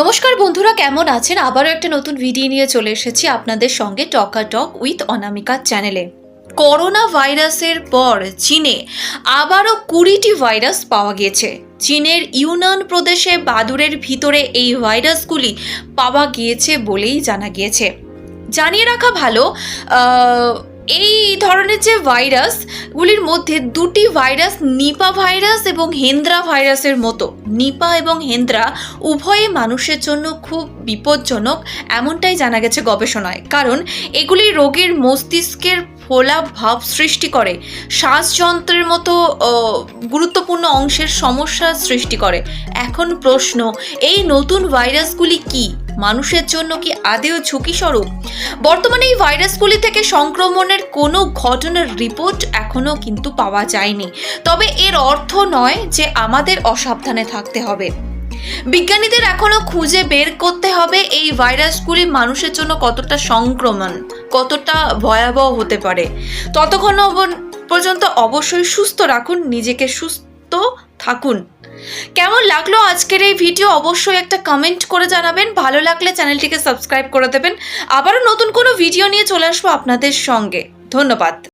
নমস্কার বন্ধুরা, কেমন আছেন? আবারও একটা নতুন ভিডিও নিয়ে চলে এসেছি আপনাদের সঙ্গে টক উইথ অনামিকা চ্যানেলে। করোনা ভাইরাসের পর চীনে আবারও 20টি ভাইরাস পাওয়া গিয়েছে। চীনের ইউনান প্রদেশে বাদুড়ের ভিতরে এই ভাইরাসগুলি পাওয়া গিয়েছে বলেই জানা গিয়েছে। জানিয়ে রাখা ভালো, এই ধরনের যে ভাইরাসগুলির মধ্যে দুটি ভাইরাস নিপা ভাইরাস এবং হেন্দ্রা ভাইরাসের মতো। নিপা এবং হেন্দ্রা উভয়ই মানুষের জন্য খুব বিপজ্জনক, এমনটাই জানা গেছে গবেষণায়। কারণ এগুলি রোগীর মস্তিষ্কের ফোলা ভাব সৃষ্টি করে, শ্বাসযন্ত্রের মতো গুরুত্বপূর্ণ অংশের সমস্যার সৃষ্টি করে। এখন প্রশ্ন, এই নতুন ভাইরাসগুলি কি মানুষের জন্য কি আদৌ ঝুঁকি স্বরূপ? বর্তমানে এই ভাইরাসগুলি থেকে সংক্রমণের কোনো ঘটনার রিপোর্ট এখনো কিন্তু পাওয়া যায়নি। তবে এর অর্থ নয় যে আমাদের অসাবধানে থাকতে হবে। বিজ্ঞানীদের এখনো খুঁজে বের করতে হবে এই ভাইরাসগুলি মানুষের জন্য কতটা সংক্রমণ, কতটা ভয়াবহ হতে পারে। ততক্ষণ পর্যন্ত অবশ্যই সুস্থ রাখুন, নিজেকে সুস্থ থাকুন। কেমন লাগলো আজকের এই ভিডিও অবশ্যই একটা কমেন্ট করে জানাবেন। ভালো লাগলে চ্যানেলটিকে সাবস্ক্রাইব করে দেবেন। আবারও নতুন কোনো ভিডিও নিয়ে চলে আসবো আপনাদের সঙ্গে। ধন্যবাদ।